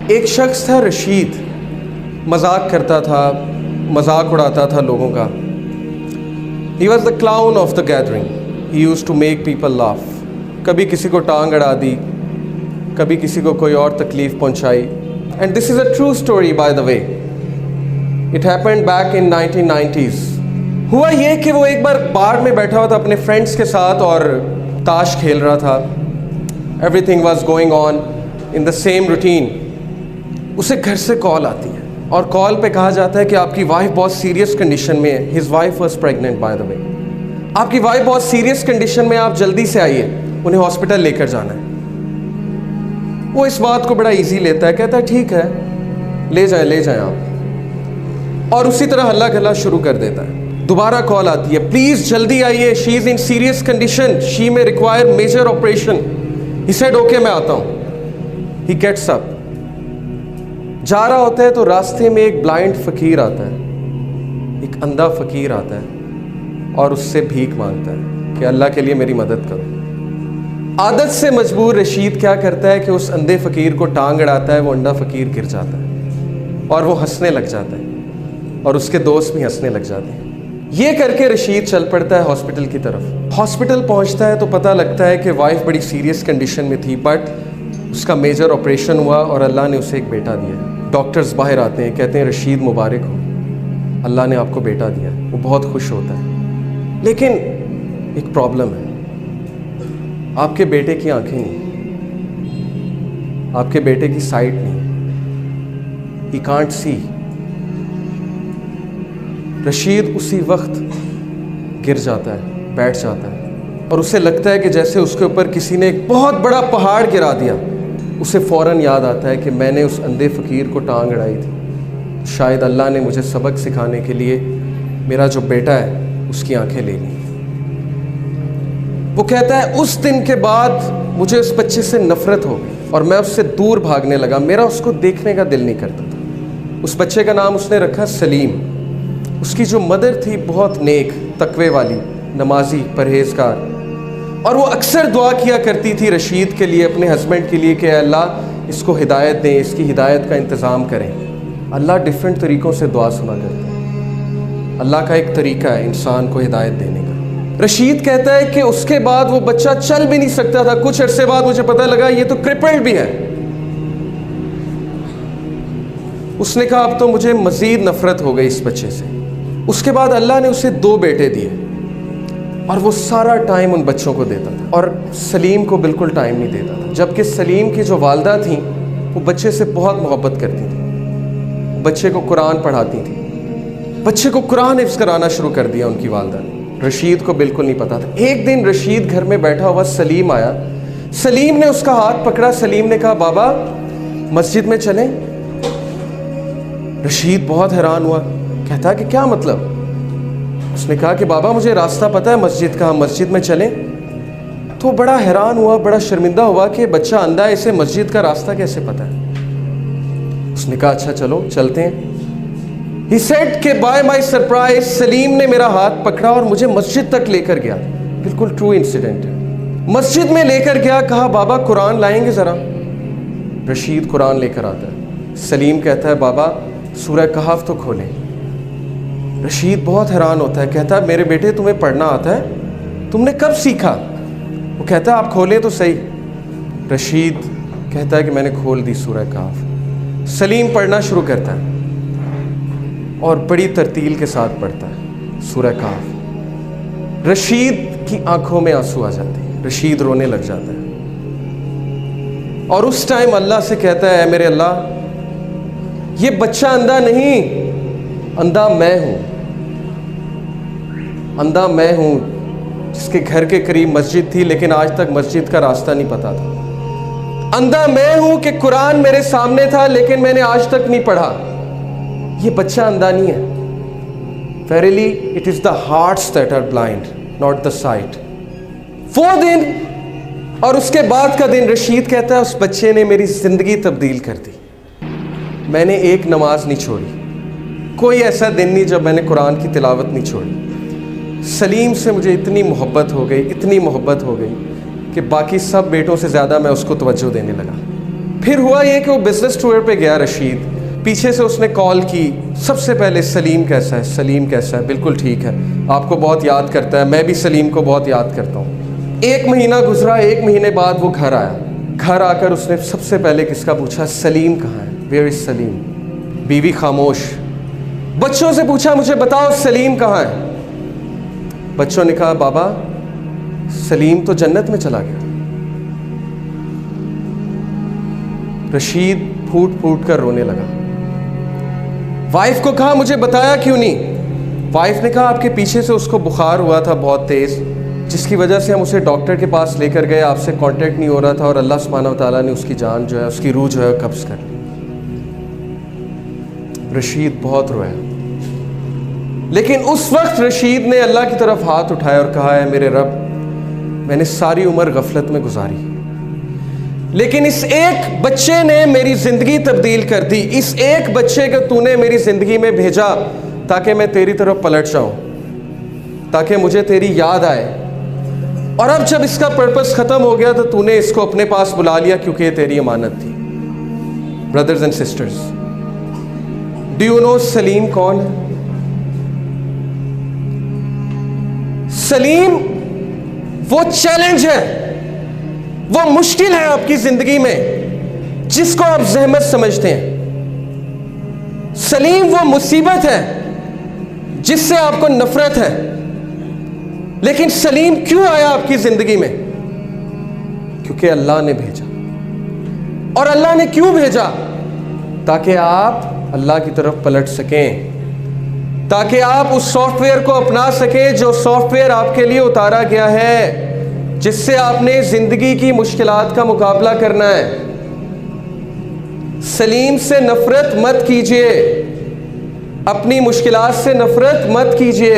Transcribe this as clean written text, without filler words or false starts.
ایک شخص تھا رشید، مذاق کرتا تھا، مذاق اڑاتا تھا لوگوں کا. He was the clown of the gathering. He used to make people laugh. کبھی کسی کو ٹانگ اڑا دی، کبھی کسی کو کوئی اور تکلیف پہنچائی. And this is a true story by the way. It happened back in 1990s. ہوا یہ کہ وہ ایک بار بار میں بیٹھا ہوا تھا اپنے فرینڈس کے ساتھ اور تاش کھیل رہا تھا. Every thing was going on in the same routine. اسے گھر سے کال آتی ہے اور کال پہ کہا جاتا ہے کہ آپ کی وائف بہت سیریس کنڈیشن میں ہے. His wife was pregnant by the way. آپ کی وائف بہت سیریس کنڈیشن میں، آپ جلدی سے آئیے، انہیں ہاسپٹل لے کر جانا ہے. وہ اس بات کو بڑا ایزی لیتا ہے، کہتا ہے ٹھیک ہے لے جائیں آپ، اور اسی طرح ہلا گلا شروع کر دیتا ہے. دوبارہ کال آتی ہے، پلیز جلدی آئیے، شی از ان serious condition, she may require major operation. He said okay میں آتا ہوں. He gets up. جا رہا ہوتا ہے تو راستے میں ایک بلائنڈ فقیر آتا ہے، ایک اندھا فقیر آتا ہے اور اس سے بھیک مانگتا ہے کہ اللہ کے لیے میری مدد کرو. عادت سے مجبور رشید کیا کرتا ہے کہ اس اندھے فقیر کو ٹانگ اڑاتا ہے. وہ اندھا فقیر گر جاتا ہے اور وہ ہنسنے لگ جاتا ہے اور اس کے دوست بھی ہنسنے لگ جاتے ہیں. یہ کر کے رشید چل پڑتا ہے ہاسپٹل کی طرف. ہاسپٹل پہنچتا ہے تو پتہ لگتا ہے کہ وائف بڑی سیریس کنڈیشن میں تھی، بٹ اس کا میجر آپریشن ہوا اور اللہ نے اسے ایک بیٹا دیا. ڈاکٹرز باہر آتے ہیں، کہتے ہیں رشید مبارک ہو، اللہ نے آپ کو بیٹا دیا. وہ بہت خوش ہوتا ہے، لیکن ایک پرابلم ہے. آپ کے بیٹے کی آنکھیں نہیں، آپ کے بیٹے کی سائٹ نہیں. He can't see. رشید اسی وقت گر جاتا ہے، بیٹھ جاتا ہے اور اسے لگتا ہے کہ جیسے اس کے اوپر کسی نے ایک بہت بڑا پہاڑ گرا دیا. اسے فوراً یاد آتا ہے کہ میں نے اس اندھے فقیر کو ٹانگ اڑائی تھی. شاید اللہ نے مجھے سبق سکھانے کے لیے میرا جو بیٹا ہے اس کی آنکھیں لے لی. وہ کہتا ہے اس دن کے بعد مجھے اس بچے سے نفرت ہو گئی اور میں اس سے دور بھاگنے لگا. میرا اس کو دیکھنے کا دل نہیں کرتا تھا. اس بچے کا نام اس نے رکھا سلیم. اس کی جو مدر تھی بہت نیک، تقوی والی، نمازی، پرہیزگار، اور وہ اکثر دعا کیا کرتی تھی رشید کے لیے، اپنے ہسبینڈ کے لیے کہ اے اللہ اس کو ہدایت دیں، اس کی ہدایت کا انتظام کریں. اللہ ڈیفرنٹ طریقوں سے دعا سنا کرتا ہے. اللہ کا ایک طریقہ ہے انسان کو ہدایت دینے کا. رشید کہتا ہے کہ اس کے بعد وہ بچہ چل بھی نہیں سکتا تھا. کچھ عرصے بعد مجھے پتہ لگا یہ تو کرپلڈ بھی ہے. اس نے کہا اب تو مجھے مزید نفرت ہو گئی اس بچے سے. اس کے بعد اللہ نے اسے 2 بیٹے دیے اور وہ سارا ٹائم ان بچوں کو دیتا تھا اور سلیم کو بالکل ٹائم نہیں دیتا تھا. جبکہ سلیم کی جو والدہ تھیں وہ بچے سے بہت محبت کرتی تھیں، بچے کو قرآن پڑھاتی تھیں. بچے کو قرآن حفظ کرانا شروع کر دیا ان کی والدہ نے. رشید کو بالکل نہیں پتا تھا. ایک دن رشید گھر میں بیٹھا ہوا سلیم آیا. سلیم نے اس کا ہاتھ پکڑا. سلیم نے کہا بابا مسجد میں چلیں. رشید بہت حیران ہوا، کہتا کہ کیا مطلب؟ اس نے کہا کہ بابا مجھے راستہ پتہ ہے مسجد کا، ہم مسجد میں چلیں. تو بڑا حیران ہوا، بڑا شرمندہ ہوا کہ بچہ اندھا ہے، اسے مسجد کا راستہ کیسے پتہ ہے. اس نے کہا اچھا چلو چلتے ہیں. He said کہ by my surprise سلیم نے میرا ہاتھ پکڑا اور مجھے مسجد تک لے کر گیا. بالکل ٹرو انسیڈنٹ ہے. مسجد میں لے کر گیا، کہا بابا قرآن لائیں گے ذرا. رشید قرآن لے کر آتا ہے. سلیم کہتا ہے بابا سورہ کہف تو کھولیں. رشید بہت حیران ہوتا ہے، کہتا ہے میرے بیٹے تمہیں پڑھنا آتا ہے؟ تم نے کب سیکھا؟ وہ کہتا ہے آپ کھولیں تو صحیح. رشید کہتا ہے کہ میں نے کھول دی سورہ کہف. سلیم پڑھنا شروع کرتا ہے اور بڑی ترتیل کے ساتھ پڑھتا ہے سورہ کہف. رشید کی آنکھوں میں آنسو آ جاتے ہیں. رشید رونے لگ جاتا ہے اور اس ٹائم اللہ سے کہتا ہے اے میرے اللہ یہ بچہ اندھا نہیں، اندھا میں ہوں. اندھا میں ہوں جس کے گھر کے قریب مسجد تھی لیکن آج تک مسجد کا راستہ نہیں پتا تھا. اندھا میں ہوں کہ قرآن میرے سامنے تھا لیکن میں نے آج تک نہیں پڑھا. یہ بچہ اندھا نہیں ہے. Verily it is the hearts that are blind, not the sight. وہ دن اور اس کے بعد کا دن رشید کہتا ہے اس بچے نے میری زندگی تبدیل کر دی. میں نے ایک نماز نہیں چھوڑی، کوئی ایسا دن نہیں جب میں نے قرآن کی تلاوت نہیں چھوڑی. سلیم سے مجھے اتنی محبت ہو گئی، اتنی محبت ہو گئی کہ باقی سب بیٹوں سے زیادہ میں اس کو توجہ دینے لگا. پھر ہوا یہ کہ وہ بزنس ٹور پہ گیا رشید، پیچھے سے اس نے کال کی، سب سے پہلے سلیم کیسا ہے، سلیم کیسا ہے، بالکل ٹھیک ہے، آپ کو بہت یاد کرتا ہے، میں بھی سلیم کو بہت یاد کرتا ہوں۔ 1 مہینہ گزرا، 1 مہینے بعد وہ گھر آیا، گھر آ کر اس نے سب سے پہلے کس کا پوچھا؟ سلیم کہاں ہے، ویئر از سلیم؟ بیوی خاموش، بچوں سے پوچھا مجھے بتاؤ سلیم کہاں ہے؟ بچوں نے کہا بابا سلیم تو جنت میں چلا گیا۔ رشید پھوٹ پھوٹ کر رونے لگا۔ وائف کو کہا مجھے بتایا کیوں نہیں؟ وائف نے کہا آپ کے پیچھے سے اس کو بخار ہوا تھا بہت تیز، جس کی وجہ سے ہم اسے ڈاکٹر کے پاس لے کر گئے، آپ سے کانٹیکٹ نہیں ہو رہا تھا، اور اللہ سبحانہ و تعالیٰ نے اس کی جان جو ہے، اس کی روح جو ہے قبض کر لی۔ رشید بہت رویا، لیکن اس وقت رشید نے اللہ کی طرف ہاتھ اٹھایا اور کہا ہے میرے رب، میں نے ساری عمر غفلت میں گزاری، لیکن اس ایک بچے نے میری زندگی تبدیل کر دی، اس ایک بچے کو تو نے میری زندگی میں بھیجا تاکہ میں تیری طرف پلٹ جاؤں، تاکہ مجھے تیری یاد آئے، اور اب جب اس کا پرپس ختم ہو گیا تو تو نے اس کو اپنے پاس بلا لیا کیونکہ یہ تیری امانت تھی۔ Brothers and sisters, do you know Salim کون ہے؟ سلیم وہ چیلنج ہے، وہ مشکل ہے آپ کی زندگی میں جس کو آپ زحمت سمجھتے ہیں۔ سلیم وہ مصیبت ہے جس سے آپ کو نفرت ہے، لیکن سلیم کیوں آیا آپ کی زندگی میں؟ کیونکہ اللہ نے بھیجا۔ اور اللہ نے کیوں بھیجا؟ تاکہ آپ اللہ کی طرف پلٹ سکیں، تاکہ آپ اس سافٹ ویئر کو اپنا سکیں جو سافٹ ویئر آپ کے لیے اتارا گیا ہے، جس سے آپ نے زندگی کی مشکلات کا مقابلہ کرنا ہے۔ سلیم سے نفرت مت کیجیے، اپنی مشکلات سے نفرت مت کیجیے،